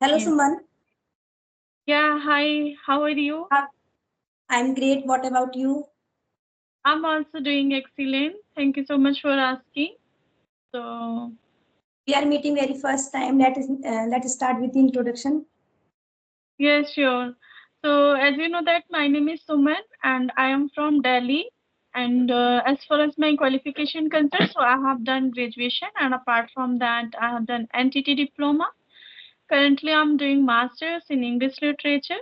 Hello, Yeah. Suman. Yeah, hi. How are you? I'm great. What about you? I'm also doing excellent. Thank you so much for asking. So, We are meeting very first time. Let us start with the introduction. yeah, sure. So, as you know that my name is Suman and I am from Delhi. And as far as my qualification concerned, so I have done graduation and apart from that, I have done NTT diploma. Currently, I'm doing masters in English literature.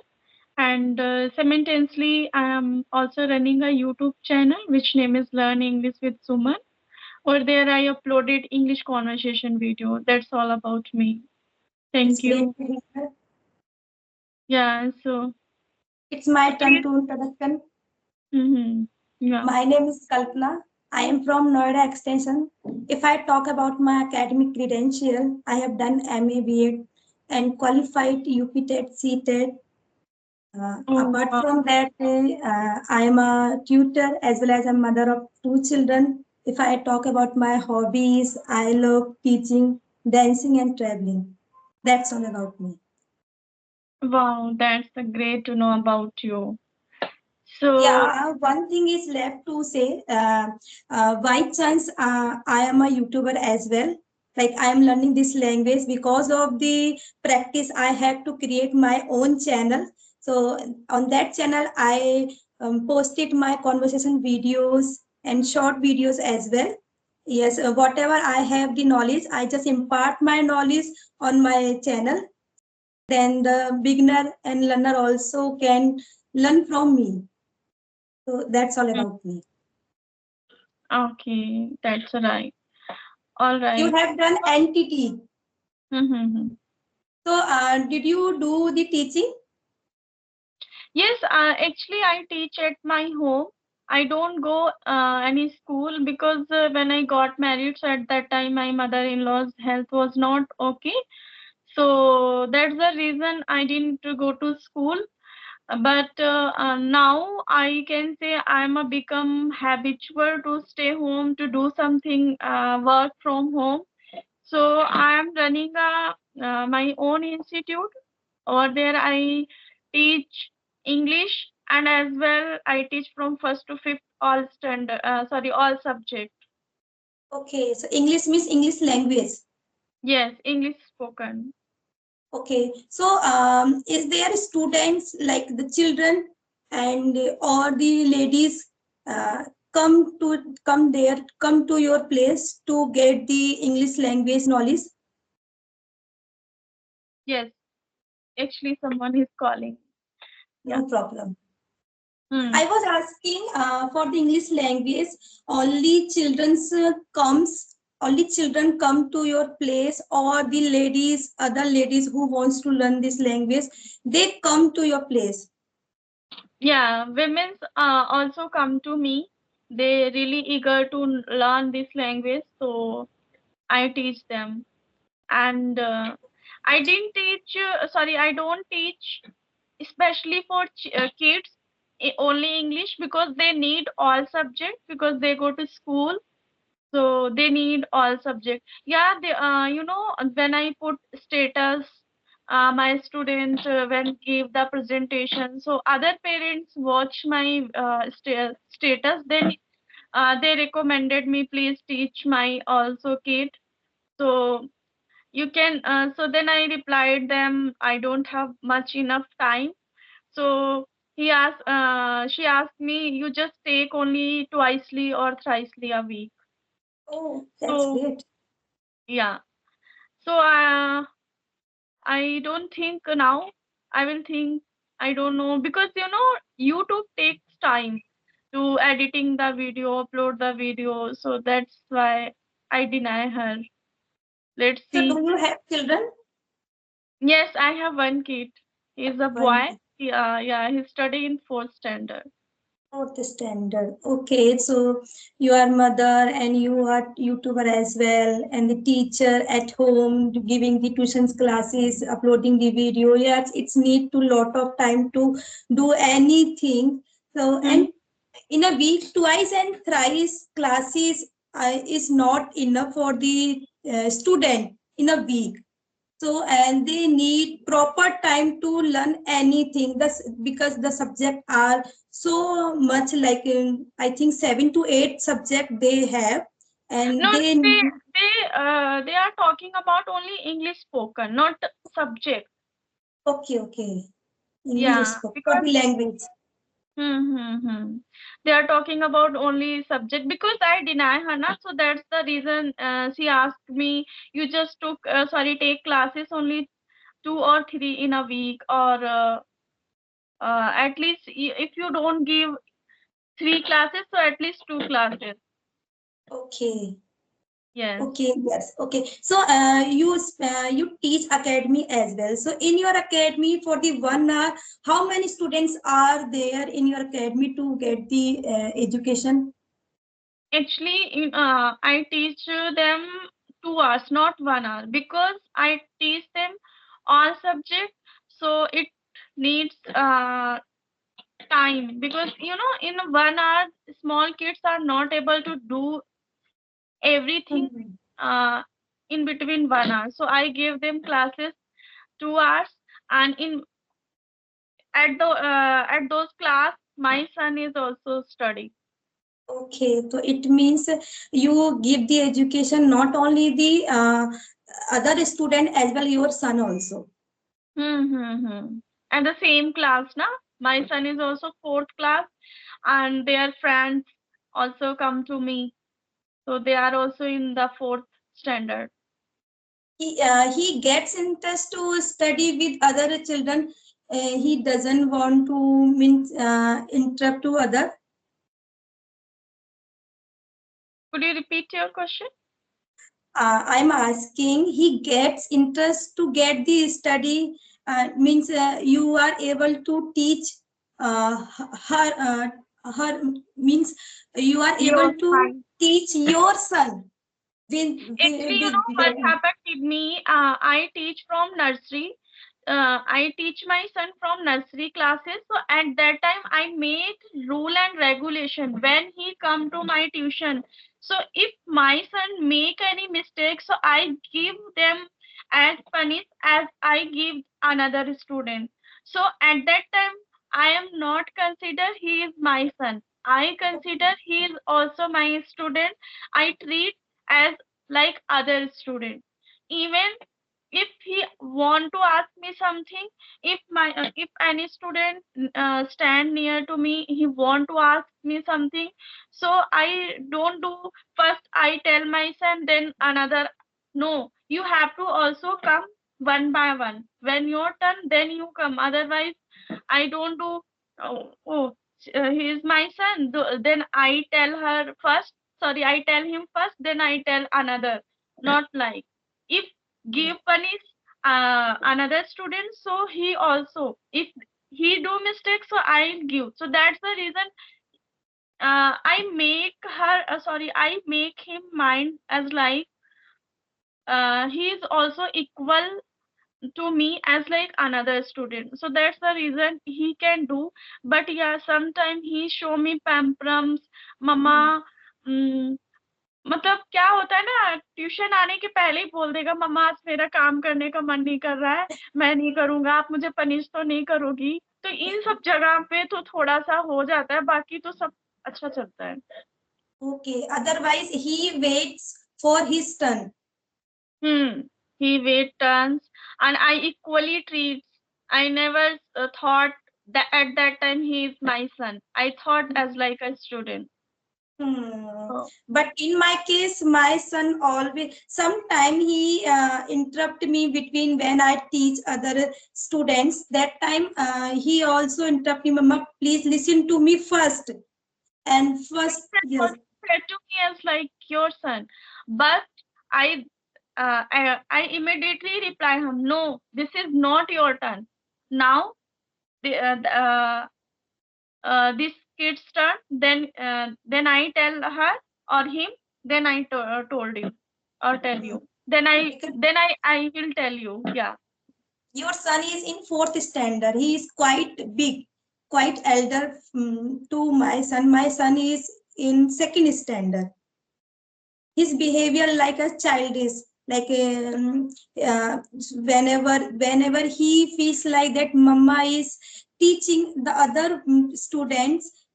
And simultaneously, I am also running a YouTube channel which name is Learn English with Suman. Over there, I uploaded English conversation video. That's all about me. It's Thank great you. to hear. Yeah, so It's my turn please. to introduction. Mm-hmm. Yeah. My name is Kalpana. I am from Noida Extension. If I talk about my academic credential, I have done MA, BEd, and qualified UPTET, CTET. Oh, Apart wow. from that, I am a tutor as well as a mother of two children. If I talk about my hobbies, I love teaching, dancing, and traveling. That's all about me. Wow, that's great to know about you. So, Yeah, one thing is left to say. By chance, I am a YouTuber as well. Like I am learning this language because of the practice. I have to create my own channel. So on that channel, I posted my conversation videos and short videos as well. Yes, whatever I have the knowledge, I just impart my knowledge on my channel. Then the beginner and learner also can learn from me. So that's all mm, about me. okay, that's right. All You right. have done NTT. Mm-hmm. So did you do the teaching? Yes, actually, I teach at my home. I don't go any school because when I got married, so at that time my mother-in-law's health was not okay. So that's the reason I didn't go to school. But now I can say I'm a become habitual to stay home to do something work from home. So I am running my own institute. Over there I teach English and as well I teach from first to fifth all standard. Sorry, all subject. Okay, so English means English language. Yes, English spoken. Okay, so is there students like the children and or the ladies uh, come to your place to get the English language knowledge? Yes, actually someone is calling. Yeah. No problem. Hmm. I was asking for the English language. Only only children come to your place, or the other ladies who wants to learn this language, they come to your place. Yeah, women also come to me. They really eager to learn this language, so I teach them. And I didn't teach. Sorry, I don't teach, especially for kids, only English because they need all subjects because they go to school, so they need all subjects. Yeah, they when I put status, my student when give the presentation, so other parents watch my status, then they recommended me please teach my also kid. So you can so then I replied them I don't have much enough time. So she asked me you just take only twicely or thricely a week. Oh, that's So great. yeah. So I don't think now. I will think. I don't know because YouTube takes time to editing the video, upload the video. So that's why I deny her. Let's So do see. you have children? Yes, I have one kid. He's a One. boy. Yeah, he's studying in fourth standard. Fourth standard. Okay, so you are mother and you are YouTuber as well, and the teacher at home giving the tuitions classes, uploading the video. Yes, it's need to lot of time to do anything. So Hmm. and in a week, twice and thrice classes is not enough for the student in a week. So, and they need proper time to learn anything. That's because the subject are so much like I think 7 to 8 subject they have, and No, they they are talking about only English spoken, not subject. okay. Yeah, English for because the language. they are talking about only subject because I deny her, na, so that's the reason she asked me. You just took take classes only 2 or 3 in a week, or at least if you don't give 3 classes, so at least 2 classes. Okay. Yes. Okay, yes, okay. So you teach academy as well. So in your academy for the 1 hour, how many students are there in your academy to get the education? Actually, I teach them 2 hours, not 1 hour, because I teach them all subject, so it needs time, because in 1 hour small kids are not able to do everything Mhm. uh, in between 1 hour. So I give them classes 2 hours, and in at those class my son is also studying. Okay, so it means you give the education not only the other student as well your son also. And the same class, na? My son is also fourth class, and their friends also come to me. So they are also in the fourth standard. He gets interest to study with other children. He doesn't want to means interrupt to other. Could you repeat your question? I'm asking. He gets interest to get the study. Means you are able to teach her means you are Your able to son. teach your son Actually, what happened with me, I teach from nursery. I teach my son from nursery classes. So at that time, I make rule and regulation when he come to my tuition. So if my son make any mistake, so I give them as punish as I give another student. So at that time, I am not consider he is my son. I consider he is also my student. I treat as like other student. Even if he want to ask me something, if any student stand near to me, he want to ask me something, so I don't do first I tell my son, then another. No, you have to also come one by one. When your turn, then you come. Otherwise I don't do. He is my son. Then I tell her first. Sorry, I tell him first. Then I tell another. Not like, if give punish another student, so he also, if he do mistakes, so I give. So that's the reason I make him mind as like he is also equal to me as like another student. So that's the reason he can do. But yeah, sometimes he show me tantrums. मम्मा मतलब क्या होता है ना, tuition आने के पहले ही बोल देगा, मम्मा आज मेरा काम करने का मन नहीं कर रहा है, मैं नहीं करूंगा, आप मुझे पनिश तो नहीं करोगी। तो इन सब जगह पे तो थोड़ा सा हो जाता है, बाकी तो सब अच्छा चलता है। Okay. Otherwise, he waits for his turn. He wait turns, and I equally treats. I never thought that at that time he is my son. I thought as like a student. Hmm. Oh. But in my case, my son always, sometime he interrupt me between when I teach other students. That time he also interrupt me, Mama, please listen to me first. And first, yes. Also said to me as like your son, but I, I immediately reply him, no, this is not your turn. Now, this kid's turn. Then I tell her or him. Then I told you or tell you. Because I will tell you. Yeah. your son is in fourth standard. He is quite big, quite elder to my son. My son is in second standard. His behavior like a child is. like whenever he feels like that mama is teaching the other students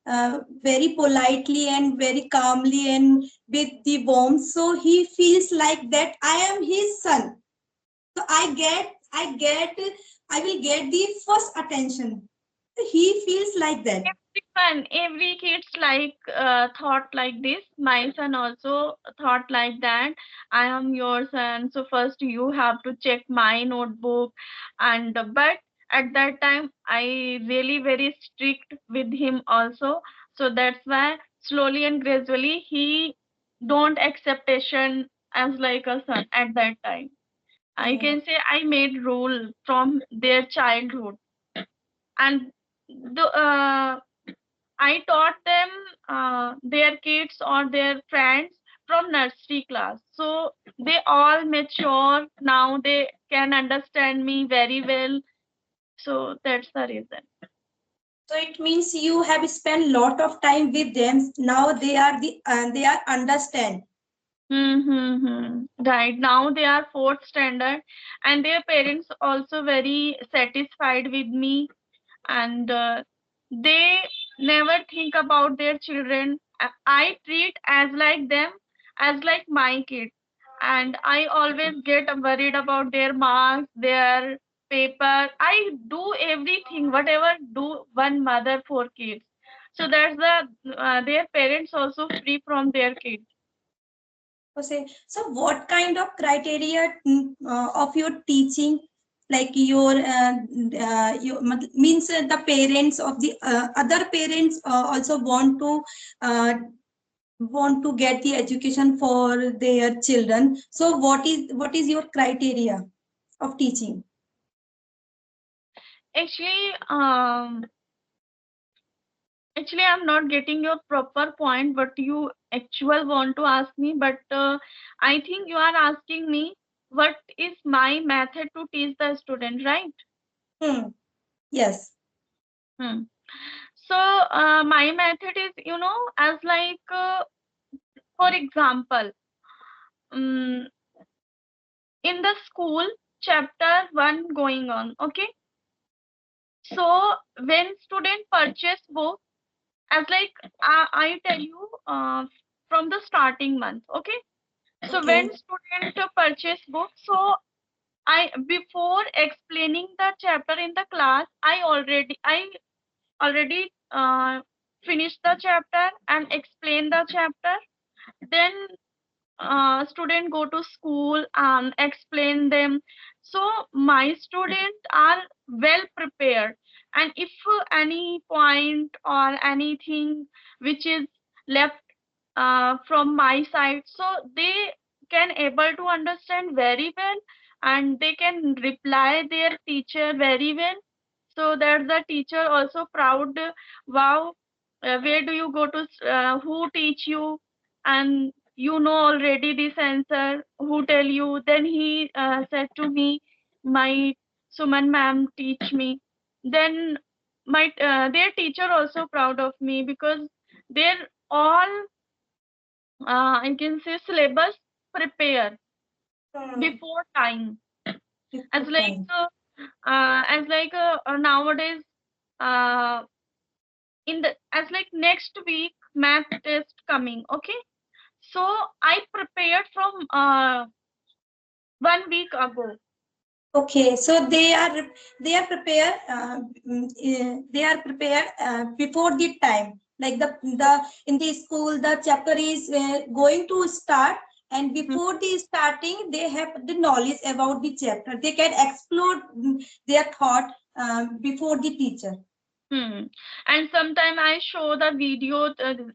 very politely and very calmly and with the warmth, so he feels like that I am his son, so I will get the first attention. He feels like that. Everyone, every kids like thought like this. My son also thought like that. I am your son, so first you have to check my notebook. And but at that time, I really very strict with him also. So that's why slowly and gradually he don't acceptation as like a son at that time. I Yeah. can say I made rule from their childhood, and I taught them their kids or their friends from nursery class. So they all mature now. They can understand me very well. So that's the reason. So it means you have spent lot of time with them. Now they are understand. Mm-hmm. Right now they are fourth standard, and their parents also very satisfied with me, and they never think about their children. I treat as like them as like my kid, and I always get worried about their marks, their paper. I do everything whatever do one mother for kids, so that's the their parents also free from their kids. So what kind of criteria of your teaching, like means the parents of the other parents also want to get the education for their children. So what is your criteria of teaching? Actually, actually, I'm not getting your proper point, what you actual want to ask me, but I think you are asking me what is my method to teach the student, right? Hmm. Yes. Hmm. So, my method is, as like, for example, um, in the school, chapter 1 going on, okay? So, when student purchase book, as like, I tell you, from the starting month, okay? So Okay. when student purchase book, so I before explaining the chapter in the class, I already finish the chapter and explain the chapter. Then student go to school and explain them. So my students are well prepared, and if any point or anything which is left from my side, so they can able to understand very well, and they can reply their teacher very well, so that the teacher also proud. Wow, where do you go to who teach you, and you know already this answer, who tell you? Then he said to me, my Suman ma'am teach me. Then my their teacher also proud of me, because they're all I can say syllabus prepare Hmm. before time. As Good like time. nowadays, uh, in the as like next week math test coming, okay? So I prepared from 1 week ago. Okay, so they are prepared they are prepared before the time. Like the in the school the chapter is going to start, and before the starting they have the knowledge about the chapter. They can explore their thought before the teacher. Hmm. And sometime I show the video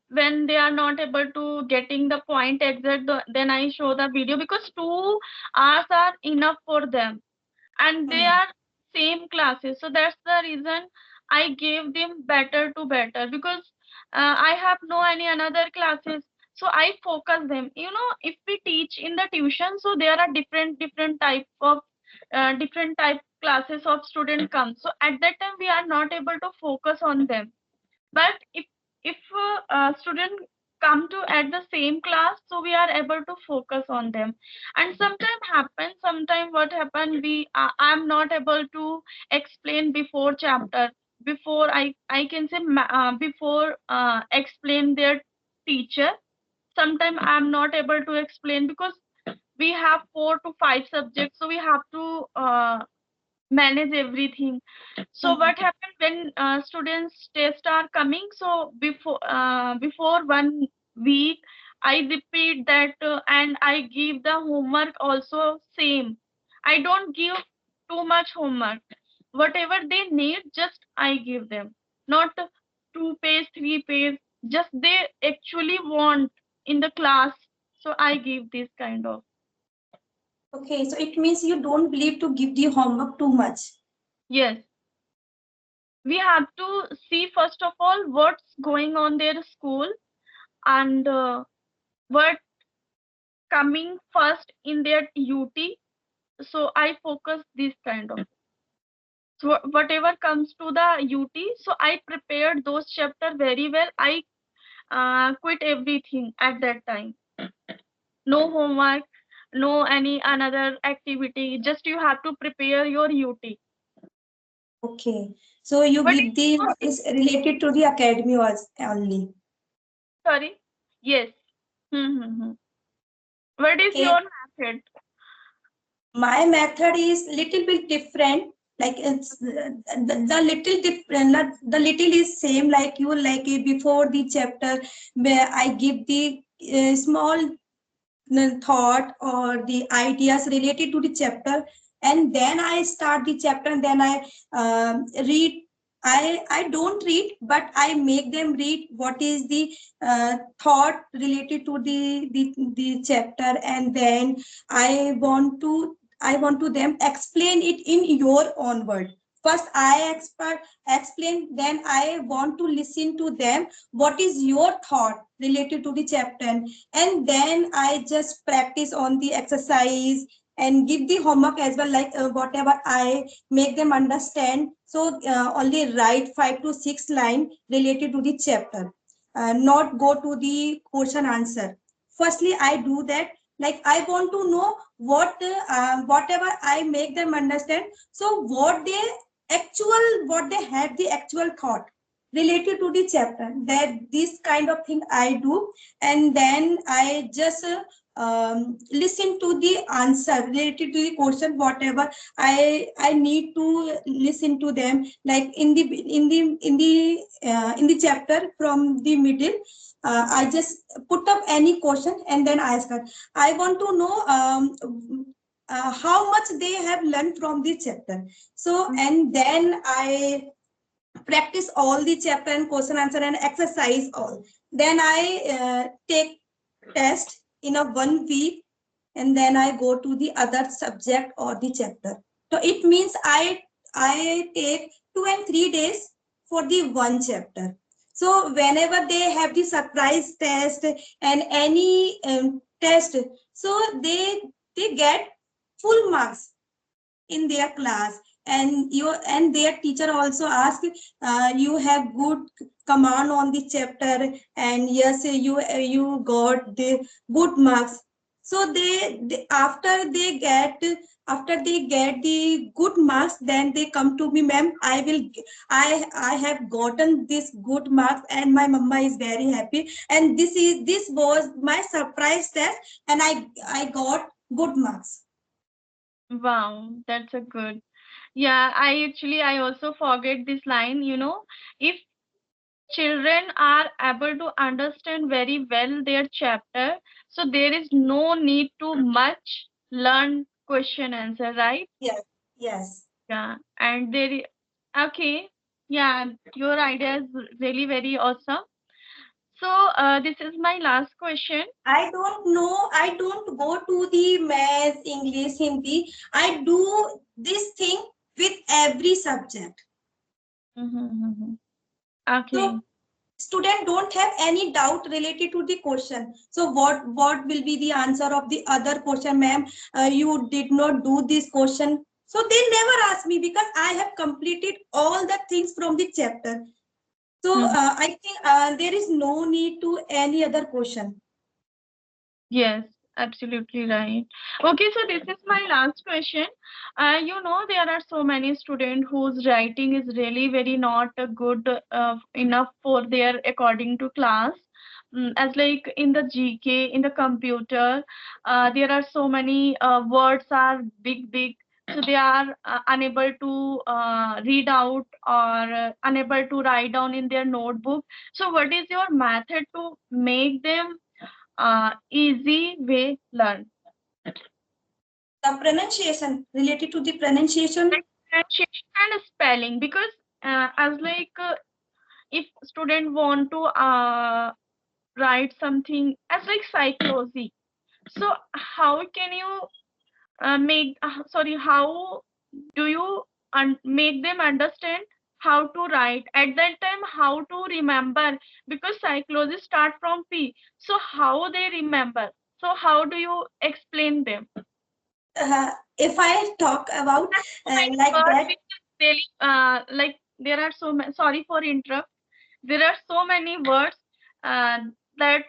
when they are not able to getting the point exact, then I show the video, because 2 hours are enough for them, and they Hmm. are same classes. So that's the reason I gave them better to better, because I have no any another classes, so I focus them. If we teach in the tuition, so there are different type of different type classes of student come, so at that time we are not able to focus on them. But if student come to at the same class, so we are able to focus on them. And sometimes what happen, I'm not able to explain before chapter, before I can say before explain their teacher. Sometimes I'm not able to explain because we have 4 to 5 subjects, so we have to manage everything. So what happened when students test are coming, so before 1 week I repeat that, and I give the homework also same. I don't give too much homework. Whatever they need, just I give them, not 2 page 3 page, just they actually want in the class, so I give this kind of. Okay, so it means you don't believe to give the homework too much. Yes, we have to see first of all what's going on their school, and what coming first in their UT. So I focus this kind of. So whatever comes to the UT, so I prepared those chapter very well. I quit everything at that time. No homework, no any another activity. Just you have to prepare your UT. Okay, so you But give the what is related to the academy was only. sorry, yes. Mm-hmm. What is Okay, your method? my method is little bit different. Like it's the little different, not the little is same like you like before the chapter where I give the small thought or the ideas related to the chapter, and then I start the chapter, and then I read. I don't read, but I make them read what is the thought related to the chapter, and then I want to them explain it in your own word. First explain, then I want to listen to them what is your thought related to the chapter, and then I just practice on the exercise and give the homework as well, like whatever I make them understand. So only write 5 to 6 line related to the chapter, not go to the question answer. Firstly I do that, like I want to know whatever I make them understand, so what they have the actual thought related to the chapter, that this kind of thing I do. And then I just listen to the answer related to the question, whatever I need to listen to them, like in the chapter from the middle. I just put up any question and then ask her. I want to know how much they have learned from the chapter. So and then I practice all the chapter and question answer and exercise all. Then I take test in a 1 week, and then I go to the other subject or the chapter. So it means I take 2 and 3 days for the one chapter. So whenever they have the surprise test and any test, so they get full marks in their class. And their teacher also ask, you have good command on the chapter, and yes, you got the good marks. So they after they get the good marks, then they come to me, ma'am, I have gotten this good marks and my mama is very happy, and this was my surprise test, and I got good marks. Wow, that's a good. Yeah, I also forget this line, if children are able to understand very well their chapter, so there is no need to much learn question answer, right? Yes, yes. Yeah, and okay, yeah, your idea is really very awesome. So, this is my last question. I don't know. I don't go to the math, English, Hindi. I do this thing with every subject. Mm-hmm. So Okay. student don't have any doubt related to the question. So what will be the answer of the other question, ma'am? You did not do this question. So they never ask me because I have completed all the things from the chapter. So Mhm. I think there is no need to any other question. Yes, absolutely right. Okay, so this is my last question. There are so many students whose writing is really very not good enough for their according to class. As like in the GK, in the computer, there are so many words are big, big. So they are unable to read out or unable to write down in their notebook. So what is your method to make them easy way learn? The pronunciation, related to the pronunciation. Like pronunciation and spelling, because as like if student want to write something as like psychology, so how can you make sorry how do you make them understand how to write at that time, how to remember, because psychology start from P, so how they remember, so how do you explain them? If I talk about So many like words that, which is really like there are so many, sorry for interrupt, there are so many words uh, that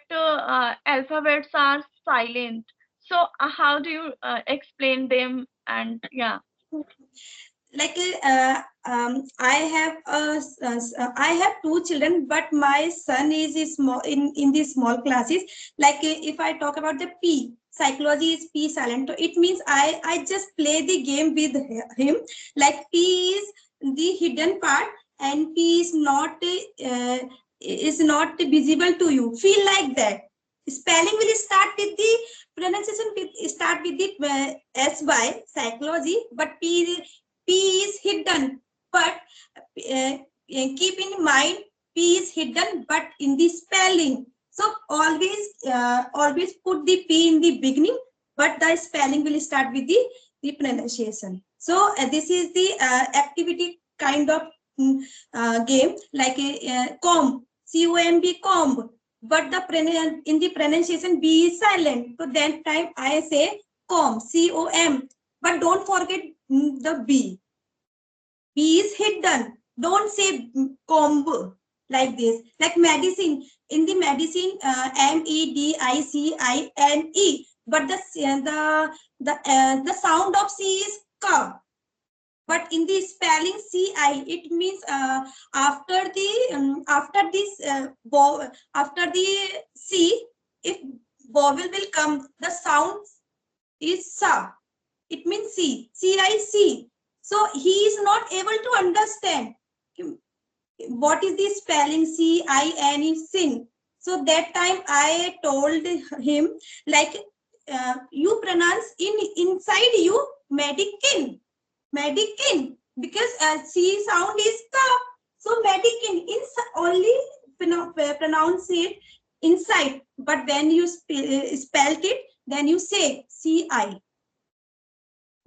alphabets are silent, so how do you explain them? And yeah. like I have I have two children, but my son is small in the small classes. Like if I talk about the P, psychology is P silent. So it means I just play the game with him. Like P is the hidden part, and P is not visible to you. Feel like that. Spelling will start with the pronunciation with start with the SY psychology, but P is hidden, but keep in mind P is hidden, but in the spelling. So always put the P in the beginning, but the spelling will start with the pronunciation. So this is the activity kind of game, like a comb, COMB comb, but in the pronunciation B is silent. So that time I say comb, COM, but don't forget the B. B is hidden. Don't say comb like this. Like medicine. In the medicine, MEDICINE. But the sound of C is ka. But in the spelling CI, it means after this after the C, if vowel will come, the sound is sa. It means CIC. So he is not able to understand what is the spelling CINE sin. So that time I told him, like you pronounce inside you medikin, medikin, because C sound is ka. So medikin only pronounce it inside, but when you spelled it, then you say CI.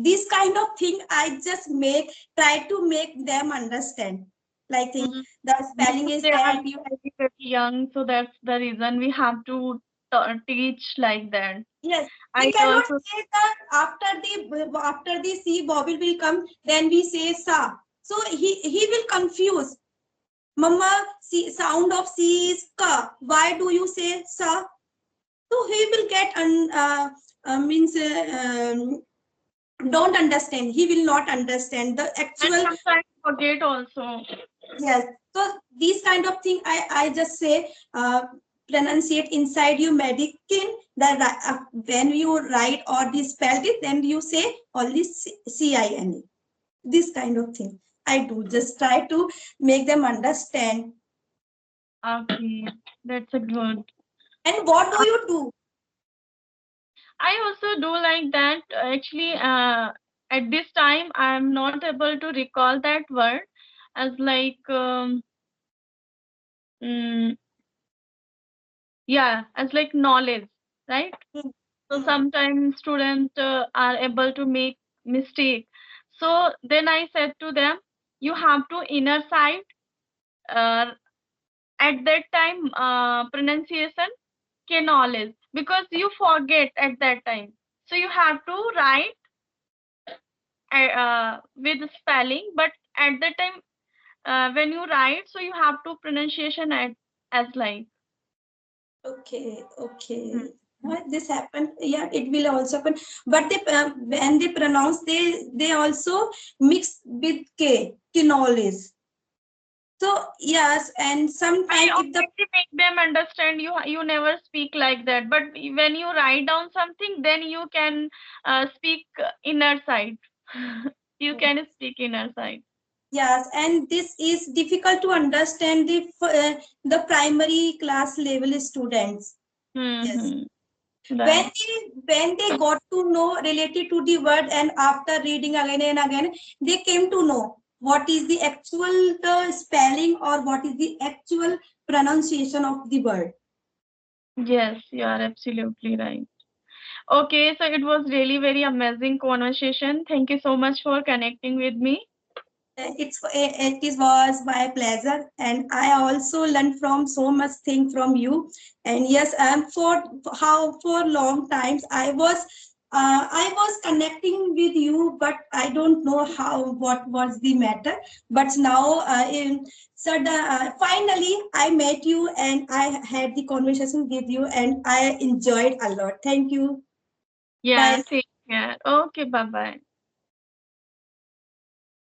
This kind of thing I just try to make them understand. Like think Mhm. the spelling Because is they are that you very, very young, so that's the reason we have to teach like that. yes, we I cannot also. say that after the C vowel will come, then we say sa. So he will confuse. Mama, C, sound of C is ka. Why do you say sa? So he will get means don't understand. He will not understand the And actual. sometimes forget also. Yes. So these kind of thing I just say pronunciate inside you medikin. That when you write or the spell it, then you say only CINE. This kind of thing I do. Just try to make them understand. Okay, that's a good. And what do you do? I also do like that. Actually, at this time, I am not able to recall that word as like, mm, yeah, as like knowledge, right? Hmm, So hmm. sometimes students are able to make mistake. So then I said to them, you have to inner side uh, at that time pronunciation के knowledge, because you forget at that time. So you have to write with spelling, but at that time when you write, so you have to pronunciation as like. Okay, okay. Hmm. This happened. Yeah, it will also happen. But they when they pronounce, they also mix with K, knowledge. So yes, and I sometimes if the already make them understand you never speak like that. But when you write down something, then you can speak inner side. You can speak inner side. yes, and this is difficult to understand the primary class level students. Yes. Mm-hmm. when Right. they when they got to know related to the word, and after reading again and again, they came to know what is the actual the spelling or what is the actual pronunciation of the word. Yes, you are absolutely right. Okay, so it was really very amazing conversation. Thank you so much for connecting with me. It was my pleasure, and I also learned from so much thing from you. And yes, for long times I was connecting with you, but I don't know how what was the matter. But now, finally, I met you and I had the conversation with you, and I enjoyed a lot. Thank you. Yeah, Bye. take care. Okay, bye bye.